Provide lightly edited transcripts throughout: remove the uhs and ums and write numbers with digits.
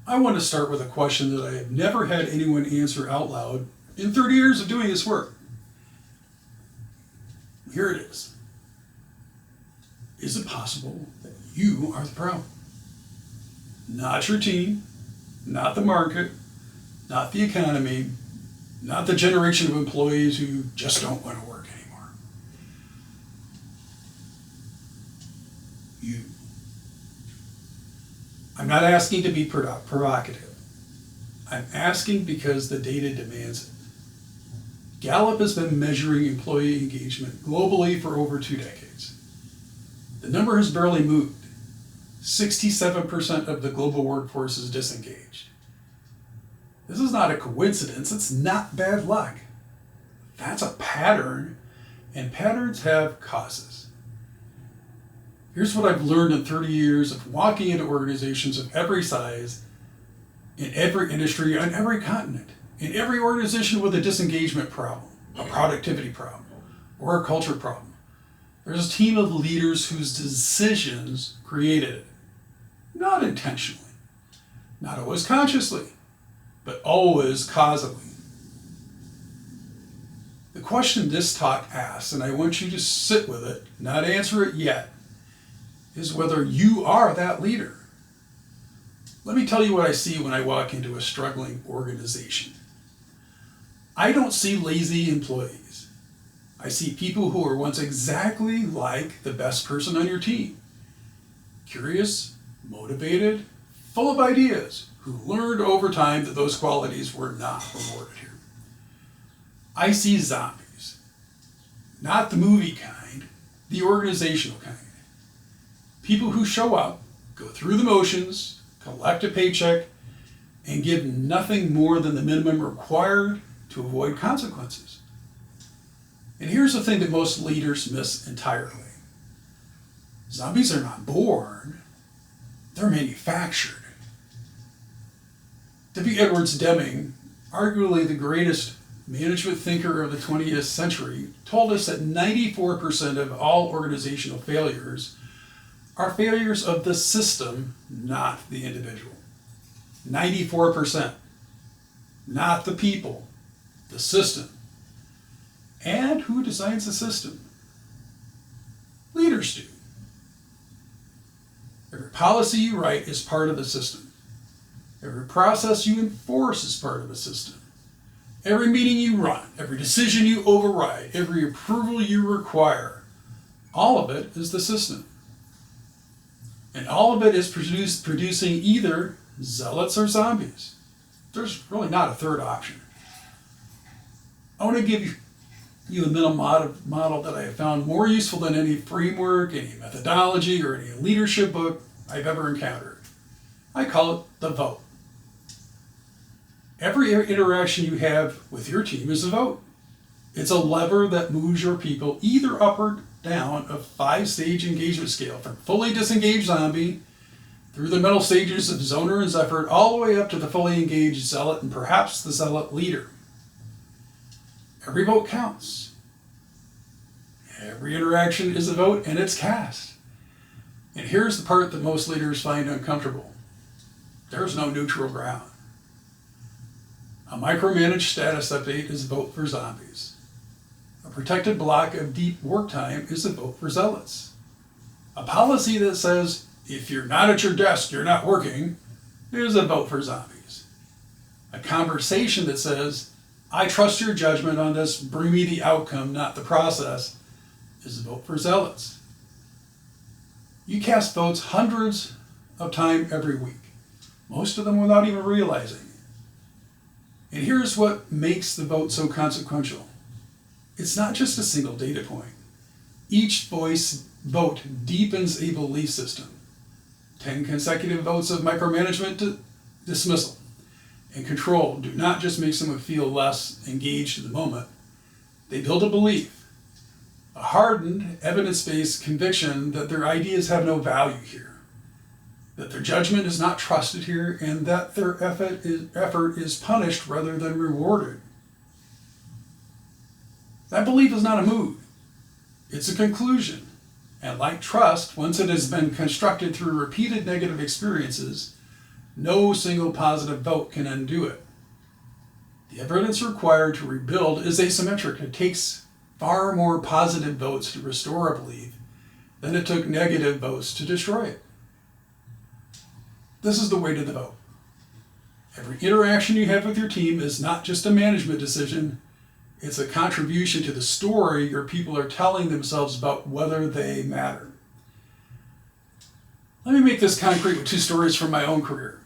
I want to start with a question that I have never had anyone answer out loud in 30 years of doing this work. Here it is. Is it possible that you are the problem? Not your team, not the market, not the economy, not the generation of employees who just don't want to work anymore. You. I'm not asking to be provocative. I'm asking because the data demands it. Gallup has been measuring employee engagement globally for over 2 decades. The number has barely moved. 67% of the global workforce is disengaged. This is not a coincidence. It's not bad luck. That's a pattern, and patterns have causes. Here's what I've learned in 30 years of walking into organizations of every size, in every industry, on every continent, in every organization with a disengagement problem, a productivity problem, or a culture problem. There's a team of leaders whose decisions created it. Not intentionally, not always consciously, but always causally. The question this talk asks, and I want you to sit with it, not answer it yet, is whether you are that leader. Let me tell you what I see when I walk into a struggling organization. I don't see lazy employees. I see people who were once exactly like the best person on your team. Curious, motivated, full of ideas, who learned over time that those qualities were not rewarded here. I see zombies. Not the movie kind, the organizational kind. People who show up, go through the motions, collect a paycheck, and give nothing more than the minimum required to avoid consequences. And here's the thing that most leaders miss entirely. Zombies are not born, they're manufactured. W. Edwards Deming, arguably the greatest management thinker of the 20th century, told us that 94% of all organizational failures are failures of the system, not the individual. 94%. Not the people, the system. And who designs the system? Leaders do. Every policy you write is part of the system. Every process you enforce is part of the system. Every meeting you run, every decision you override, every approval you require, all of it is the system. And all of it is producing either zealots or zombies. There's really not a third option. I want to give you a mental model that I have found more useful than any framework, any methodology, or any leadership book I've ever encountered. I call it the vote. Every interaction you have with your team is a vote. It's a lever that moves your people either up or down a 5-stage engagement scale, from fully disengaged zombie through the middle stages of zoner and zephyr, all the way up to the fully engaged zealot and perhaps the zealot leader. Every vote counts. Every interaction is a vote, and it's cast. And here's the part that most leaders find uncomfortable. There's no neutral ground. A micromanaged status update is a vote for zombies. A protected block of deep work time is a vote for zealots. A policy that says, if you're not at your desk, you're not working, is a vote for zombies. A conversation that says, I trust your judgment on this, bring me the outcome, not the process, is a vote for zealots. You cast votes hundreds of times every week, most of them without even realizing it. And here's what makes the vote so consequential. It's not just a single data point. Each vote deepens a belief system. 10 consecutive votes of micromanagement dismissal and control do not just make someone feel less engaged in the moment. They build a belief, a hardened, evidence-based conviction that their ideas have no value here, that their judgment is not trusted here, and that their effort is punished rather than rewarded. That belief is not a mood. It's a conclusion. And like trust, once it has been constructed through repeated negative experiences, No single positive vote can undo it. The evidence required to rebuild is asymmetric. It takes far more positive votes to restore a belief than it took negative votes to destroy it. This is the weight of the vote. Every interaction you have with your team is not just a management decision, it's a contribution to the story your people are telling themselves about whether they matter. Let me make this concrete with two stories from my own career.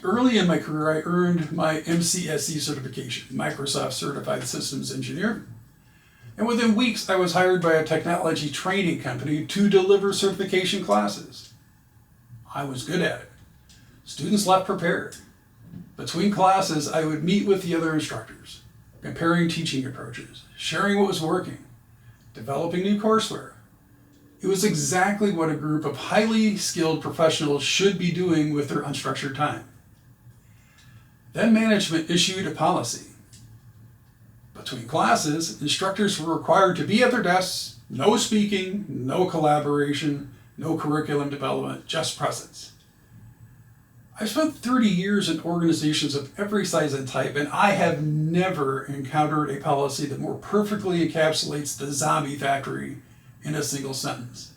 Early in my career, I earned my MCSE certification, Microsoft Certified Systems Engineer. And within weeks, I was hired by a technology training company to deliver certification classes. I was good at it. Students left prepared. Between classes, I would meet with the other instructors, comparing teaching approaches, sharing what was working, developing new courseware. It was exactly what a group of highly skilled professionals should be doing with their unstructured time. Then management issued a policy. Between classes, instructors were required to be at their desks, no speaking, no collaboration, no curriculum development, just presence. I've spent 30 years in organizations of every size and type, and I have never encountered a policy that more perfectly encapsulates the zombie factory in a single sentence.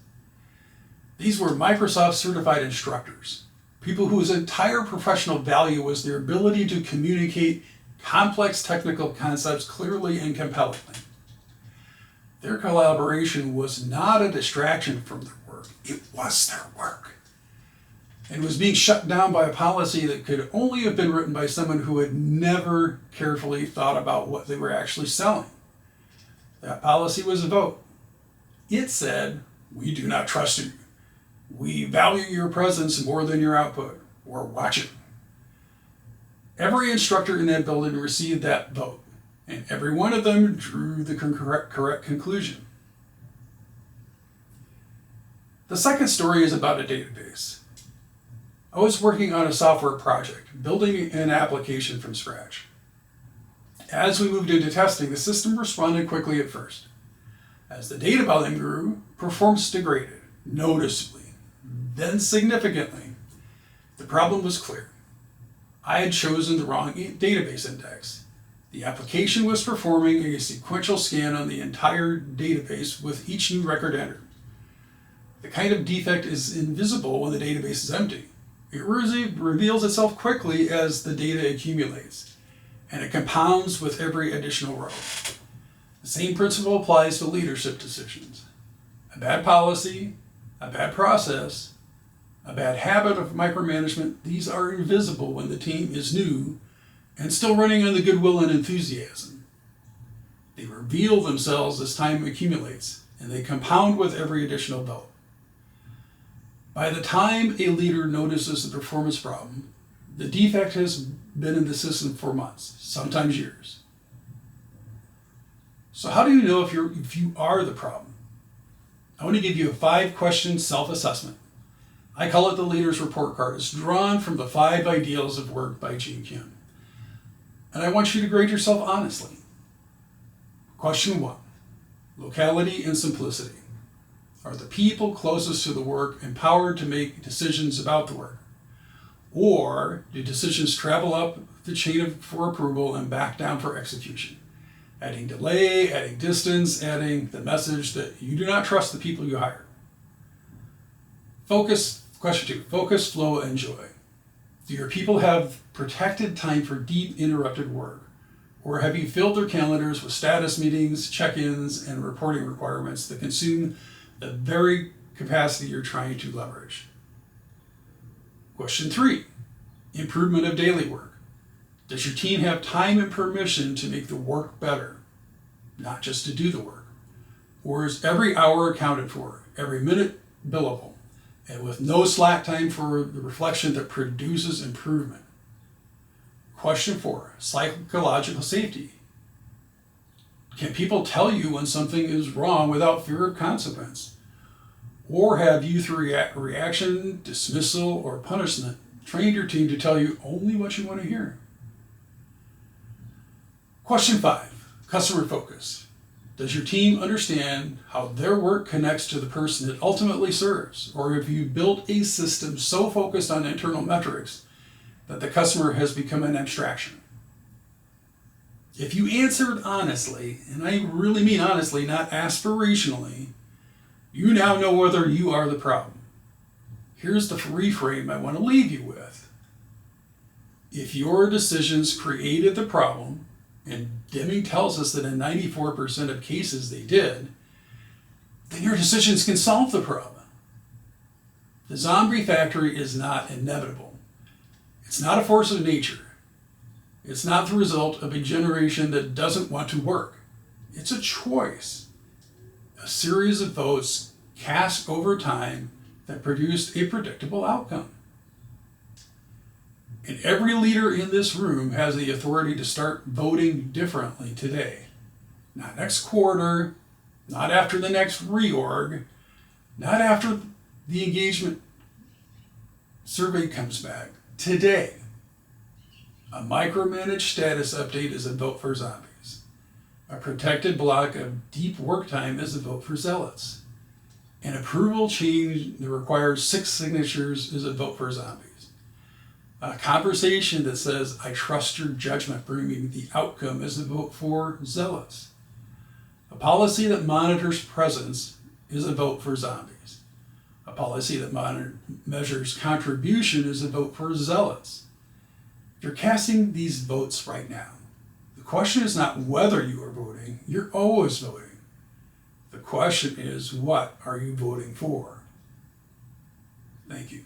These were Microsoft certified instructors, people whose entire professional value was their ability to communicate complex technical concepts clearly and compellingly. Their collaboration was not a distraction from their work, it was their work. And was being shut down by a policy that could only have been written by someone who had never carefully thought about what they were actually selling. That policy was a vote. It said, "We do not trust you. We value your presence more than your output. We're watching." Every instructor in that building received that vote, and every one of them drew the correct conclusion. The second story is about a database. I was working on a software project, building an application from scratch. As we moved into testing, the system responded quickly at first. As the data volume grew, performance degraded, noticeably, then significantly. The problem was clear. I had chosen the wrong database index. The application was performing a sequential scan on the entire database with each new record entered. The kind of defect is invisible when the database is empty. It reveals itself quickly as the data accumulates, and it compounds with every additional row. The same principle applies to leadership decisions. A bad policy, a bad process, a bad habit of micromanagement, these are invisible when the team is new and still running on the goodwill and enthusiasm. They reveal themselves as time accumulates, and they compound with every additional vote. By the time a leader notices the performance problem, the defect has been in the system for months, sometimes years. So how do you know if you are the problem? I want to give you a 5-question self-assessment. I call it the leader's report card. It's drawn from the 5 Ideals of Work by Gene Kim. And I want you to grade yourself honestly. Question 1, locality and simplicity. Are the people closest to the work empowered to make decisions about the work? Or do decisions travel up the chain for approval and back down for execution? Adding delay, adding distance, adding the message that you do not trust the people you hire. Question 2, focus, flow, and joy. Do your people have protected time for deep, interrupted work? Or have you filled their calendars with status meetings, check-ins, and reporting requirements that consume the very capacity you're trying to leverage? Question 3, improvement of daily work. Does your team have time and permission to make the work better, not just to do the work? Or is every hour accounted for, every minute billable, and with no slack time for the reflection that produces improvement? Question 4, psychological safety. Can people tell you when something is wrong without fear of consequence? Or have you, through reaction, dismissal, or punishment, trained your team to tell you only what you want to hear? Question 5, customer focus. Does your team understand how their work connects to the person it ultimately serves? Or have you built a system so focused on internal metrics that the customer has become an abstraction? If you answered honestly, and I really mean honestly, not aspirationally, you now know whether you are the problem. Here's the reframe I want to leave you with. If your decisions created the problem, and Deming tells us that in 94% of cases they did, then your decisions can solve the problem. The zombie factory is not inevitable. It's not a force of nature. It's not the result of a generation that doesn't want to work. It's a choice, a series of votes cast over time that produced a predictable outcome. And every leader in this room has the authority to start voting differently today. Not next quarter, not after the next reorg, not after the engagement survey comes back. Today, a micromanaged status update is a vote for zombies. A protected block of deep work time is a vote for zealots. An approval change that requires 6 signatures is a vote for zombies. A conversation that says, I trust your judgment, bringing the outcome is a vote for zealots. A policy that monitors presence is a vote for zombies. A policy that measures contribution is a vote for zealots. You're casting these votes right now. The question is not whether you are voting, you're always voting. The question is, what are you voting for? Thank you.